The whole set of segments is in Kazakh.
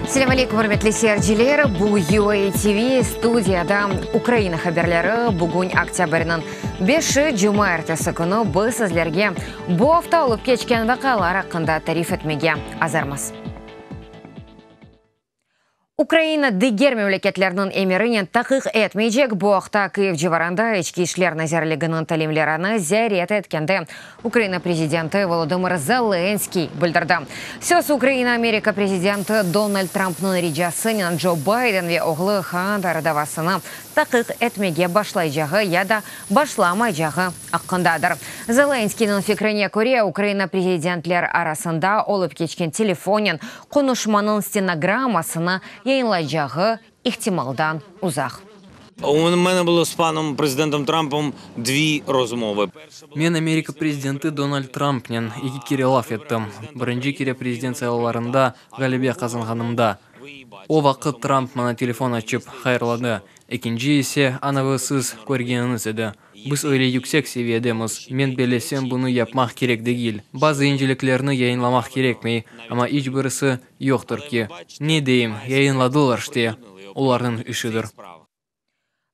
Assalamu alaikum, hörmetli seyirciler. Bu UA TV studiyada Ukraina haberleri bugün oktyabrning 5 Cuma ertesi günü biz sizlerge bu hafta olup geçken vakalar hakkında tarif etmege azarmız. Ukraina diğer memleketlerinin emirini takip etmeyecek. Bu hafta Kiev civarında içki işler nazarlığının talimlerini ziyaret etkende Ukraina prezidenti Volodymyr Zelenskiy bildirdi. Söz Ukraina Amerika prezidenti Donald Trump'ın ricasıyla Joe Biden ve oğlu Hunter davasını takip etmeye başlayacağı ya da başlamayacağı hakkındadır. Zelenskiy'nin fikrine göre Ukraina prezidentler arasında olup geçken telefonun konuşmanın stenogrammasını yayınlayacağı ihtimaldan uzak. У мене було з паном президентом Трампом дві розмови. Мен Америка президенті Дональд Трампнен екі кере лаф еттім. Бірінші кере президенцияларында ғалебе қазанғанымда. О вақыт Трамп мана телефон açıp хайырлады. Екінші есе анавысыз көргеніңіз еді. Біз öyle yüksek seviyedemiz. Men belesem bunu yapmak gerek değil. Bazı inceliklerini yayınlamak gerekmeyi ama hiçbirisi yoktur ki. Ne diyeyim, yayınladılar işte. Onların işidir.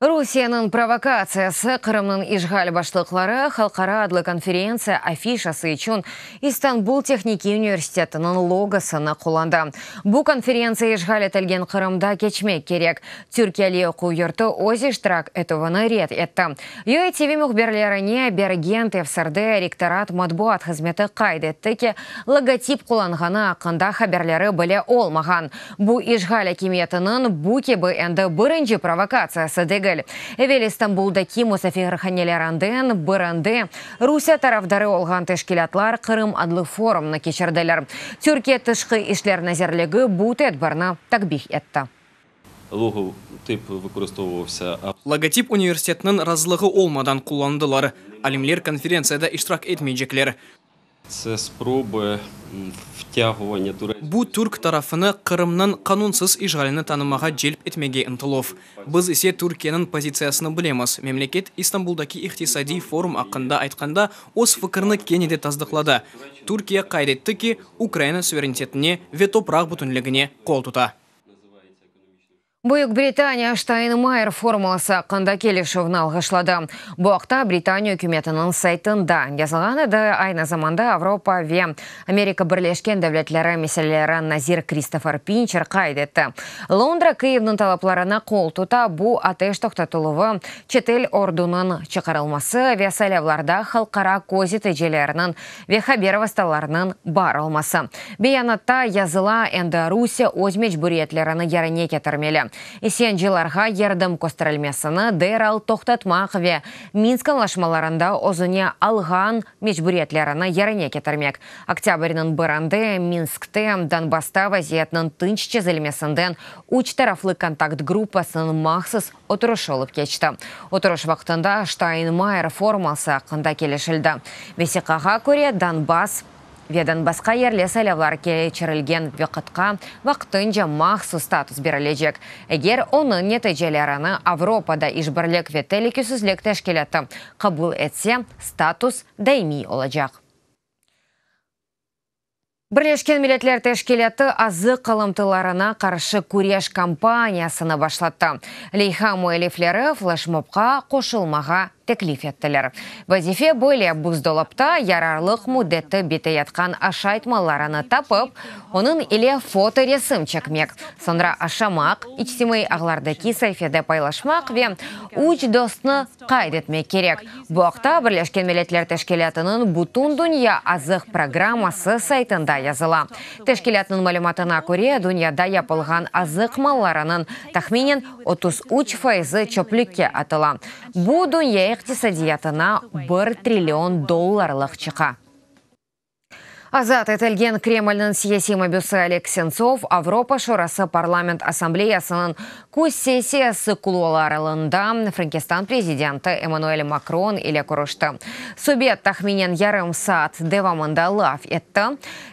Rusiyanın provokasiyası Kırım'ın işgal başlıkları Halkara adlı konferensiya afişası için İstanbul Teknik Üniversiteti'nin logosunu kullandı. Bu konferensiya işgal etilgen Kırım'da geçmek gerek. Türkiye'li okul yurtu öz iştirak etuvini red etti. UATV muhbirlerine bergen tefsirde rektorat matbuat hizmeti kaydetti ki logotip kullanğanı hakkında haberleri bile olmagan. Bu işgal hakimiyetinin bu gibi endi birinci provokasiyası değil. Evvel İstanbul'daki musafirhanelerinden birinde Rusya tarafdары olgan teşkilatlar Kırım adlı forumunu geçirdiler. Türkiye Tışkı İşler Nazirligi bu tedbirni takbih etti. Logotip üniversitetinin razılığı olmadan kullandılar. Alimler konferensiyada iştirak etmeyecekler. Bu Türk tarafını Kırım'ın kanunsuz işgalini tanımağa celp etmege ıntılov. Biz ise Türkiye'nin pozisiyasını bilemiz. Memleket İstanbul'daki iktisadi forum hakkında aytkanda öz fikrini kenide tasdiqlады. Türkiye kaydetti ki Ukrayna suverenitetine ve toprak bütünlüğüne kol tuta. Buyuk Britaniya Штайнмайер формуласы hakkında kelişuvni algıçladı. Bu haqda Britaniya hükümetinin saytında yazılgan edi. Aynı zamanda Avropa ve Amerika Birleşken Devletleri meselelere nazir Christopher Pincher kaydetti. Londra Kiev'nin talaplarına kol tuta bu ateş toxtatılığı, çetel ordunun çıkarılması ve saylavlarda halkara kozitecilerinin ve haber vasıtalarının bar olması. Beyanatda yazıla endi Rusya öz mecburiyetlerini yerine getirmeli. İsyancılarga yardım gösterilmesini derhal toxtatmak ve Minsk anlaşmalarında özüne algan mecburiyetlerini yerine getirmek. Oktyabrning birinde Minsk'te Donbass'ta vaziyetinin tinç çözülmesinden uç taraflı kontakt gruppasının mahsus oturuşu olup geçti. Oturuş vaktında Штайнмайер forması hakkında kelişildi. Vesikaga göre Donbass ve Donbass'ka yerli saylavlar geçirilgen vaqtqa vaqtınca mahsus status berilecek. Eğer onun neticelerini Avrupa'da işbirlik ve tehlikesizlik teşkilatı kabul etse status daimi olacak. Birleşken Milletler Teşkilatı azık kalıntılarına karşı kureş kampaniyasını başlattı. Leyha muhalifleri flashmobga koşulmağa teklif ettiler. Vazife böyle buzdolapta yararlıq müddeti biteyatkan aşaytmalarını tapıp, onun ile foto resim çekmek, sonra aşamak, içtimai ağlardaki sayfada paylaşmak ve uç dostunu kaydetmek gerek. Bu haqda Birleşken Milletler Teşkilatı'nın bütün dünya azık programması saytında yazıla. Teşkilatın malumatına göre dünyada yapılgan azık mallarının tahminen 33% çöplükке atılan. Bu dünya iqtisadiyatına $1 trilyon çıqa. Azat etilgen Kreml'nin siyasi möbüsü Oleg Sentsov, Avropa Şurası Parlament Asambleyasının kuz sesiyası kulularında Frankistan prezidenti Emmanuel Macron ile görüştü. Söhbet tahminen yarım saat devamında laf etti.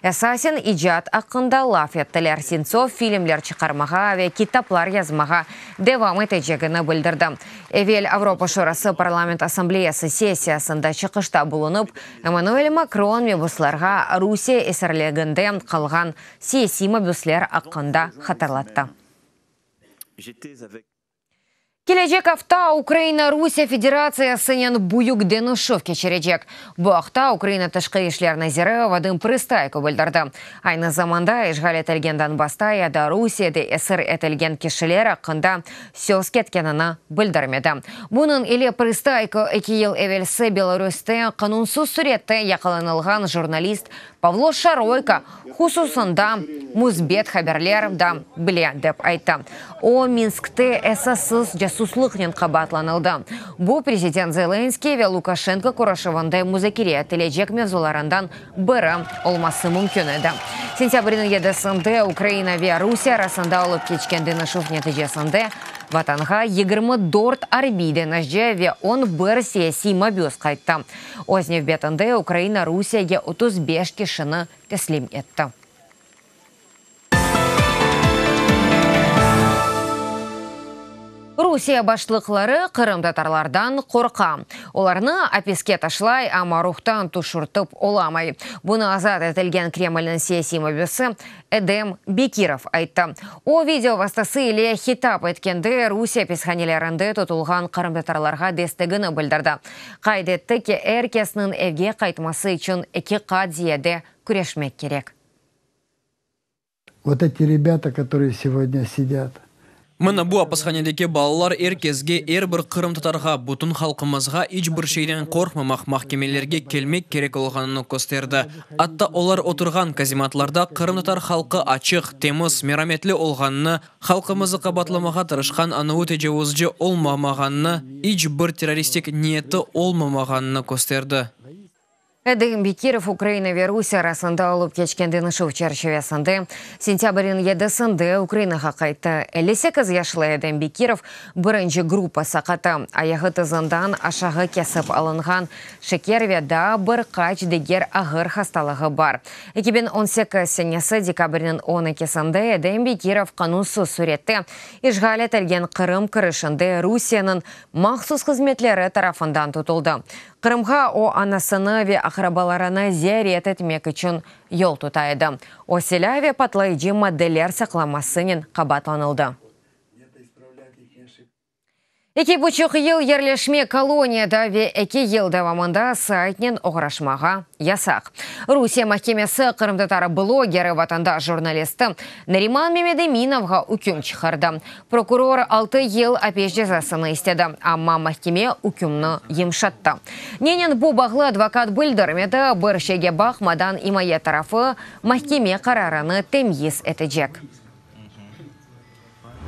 Esasen icat hakkında laf ettiler. Sentsov filmler çıkarmağa ve kitaplar yazmağa devam edeceğini bildirdi. Evvel Avropa Şurası Parlament Asambleyası sesiyasında çıkışta bulunup Emmanuel Macron möbüslerga Русия эсерлегінде қалған саяси мобюслер аққанда хатарлатты. Келечек авта Украина-Русия Федерациясының бұйық денушов кечережек. Бұл ақта Украина тышқы ешлер назиры вадым пристайку білдірді. Айны заманда ешғал етілген Донбастай, ада Русияды әсір етілген кешілер ақында сөз кеткеніні білдірмеді. Бұның еле пристайку 2 ел әвелсі Беларусьте қанунсыз суретті яқыланылған журналист Павло Шаройко хусусында музбет хаберлер да біле деп айтты. О Минскте әсасыз жасуслықнен қабатланылды. Бұл президент Зеленский ве Лукашенко Курашевандай музакире тележек мезуларындан бірі олмасы мүмкін еді. Сентябрінің 7-сінде Украина ве Русия арасында олып кечкен денішов нәтижесінде ватанға 24 арбиден әжде ве 11 саяси мобюз қайтты. Ознев бетінде Украина Русияге 35 кешіні теслим етті. Русия башлықлары Қырым татарлардан қорқа. Оларны апеске ташлай, ама рухтан тушыртып оламай. Бұны азат етілген Кремльнің саяси мобюсы Эдем Бекиров айтты. О видео вастасы иле хитап еткенде Русия песханелерінде тұтылған Қырым татарларға дестігіні білдірді. Қайдетті ке әркесінің евге қайтмасы үшін 2 қат зиеде күрешмек керек. Вот эти ребята, которые сегодня сидят, Мына бұ апасханедеке балалар әркезге әрбір Қырым татарға бұтын халқымызға ешбір шейден қорқмамақ махкемелерге келмек керек олғанын көстерді. Атта олар отырған казематларда Қырым татар халқы ачық, теміз, мераметлі олғаныны, халқымызы қабатламаға тырышқан ануы тежеуізде олмамағаныны, ешбір террористик ниеті олмамағаныны көстерді. Эдем Бекиров Украина ве Русия арасында олып кечкен денішов чарчевесінде сентябрин 7-сінде Украинаға қайты. 58 яшлы Эдем Бекиров бірінші группа сақаты. Аяғы тызындан ашағы кесіп алынған шекерве да бір қач дегер ағыр хасталығы бар. 2018 сенесі декабрінің 12-сінде Эдем Бекиров қанунсыз суретті ишғал етілген Қырым кірішінде Русияның махсус қызметлері тарафындан тұтылды. Қырымға о анасыны ве ақырабаларына зиярет етмек үшін ел тұтайды. О селяве патлайджи моделер сақламасының қабатланылды. 2,5 ел ерлешме колонияда ве 2 ел давамында сайтнен оғырашмаға ясақ. Русия махкемесі Қырымдатары блогері ватанда журналисті Нариман Мемедеминовға үкім чықырды. Прокурор 6 ел апеш жазасыны істеді, амма махкеме үкімні емшатты. Ненен бұл бағлы адвокат білдірмеді, бір шеге бақмадан имае тарафы махкеме қарарыны темйіз етежек.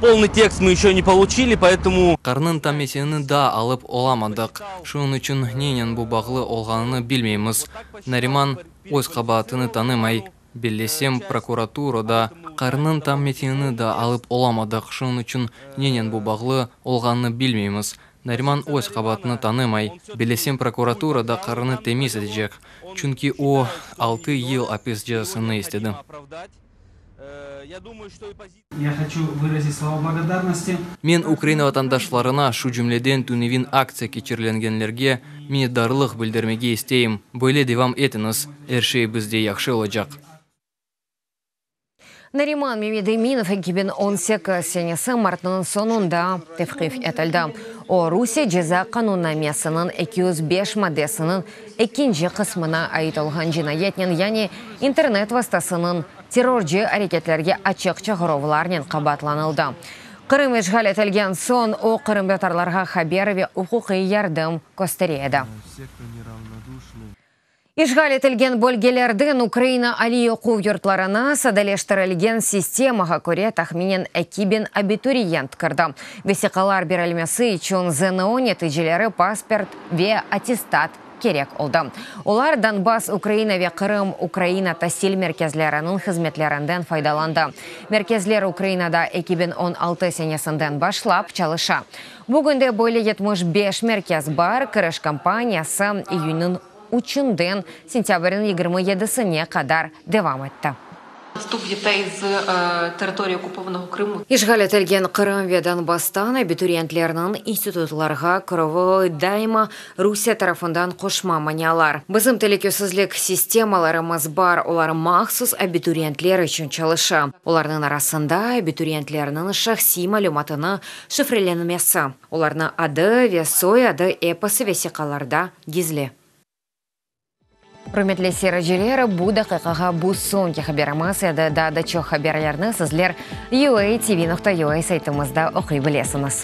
Полный текст мы еще не получили, поэтому... Қарнын тамесені да алып оламадық. Шуын үшін ненен бұл бағлы олғаныны білмейміз. Нариман өз қабатыны танымай. Белесем прокуратурада қарнын тамесені да алып оламадық. Шуын үшін ненен бұл бағлы олғаныны білмейміз. Нариман өз қабатыны танымай. Белесем прокуратурада қарны теміз edecek. Чүнки о 6 ел апес жазасыны істеді. Я хочу выразить слова благодарности. Мен Украина ватандашларына шу жүмледен түневин акция кечерленгенлерге минетдарлық білдірмеге істейім. Бөйле девам етіңіз, әршей бізде яқшы олacak. Нариман Мемедеминов 2018 сенесі мартының сонында тевқиф етілді. О Русия жаза қануннамесінің 205 мадесінің 2-ші қысмына айтылған жинаетнен, яғни интернет вастасының терроржы әрекетлерге ачық чағыровларнен қабатланылды. Қырым ешғал етілген сон о қырымдатарларға хаберове ұқуқи ярдым көстереді. Ишғал етілген бөлгелердің Украина али оқу йортларына садалештірілген системаға көре тахминен 2000 абитуриент кірді. Весиқалар берілмесі үшін ЗНО нәтижелері паспорт ве аттестат керек олды. Олар Донбасс, Украина ве Қырым, Украина тасил меркезлерінің хизметлерінден файдаланды. Меркезлер Украинада 2016 сенесінден башлап чалыша. Бүгінде бойлы 75 меркез бар, кіріш компаниясы июнін учынден сентябрін 27-сіне қадар девам етті. Вступ дітей з території окупованого Криму. Ишгал этелген Кырым ве Донбасстан абитуриентлернин институтларга кыровы дайма Русия тарафындан кошма маниялар. Бызым телекөсізлік системаларымыз бар, олар махсус абитуриентлер үшін чалыша. Оларның арасында абитуриентлернин шахси малюматыны шифреленмесі. Оларны ады ве сой ады эпосы весекаларда гизле. Құрметлі сережелері, бұл дақиқаға бұл соңғы хабарымыз еді. Дадычы хабарларны сізлер UATV.ua сайтымызда оқи білесіңіз.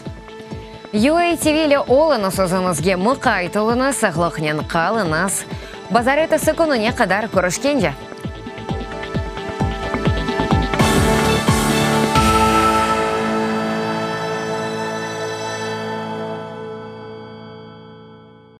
UATV-лі олыны сөзіңізге мұқайтылыны, сағлықнен қалыныз. Базар етісі күніне қадар көрішкенде.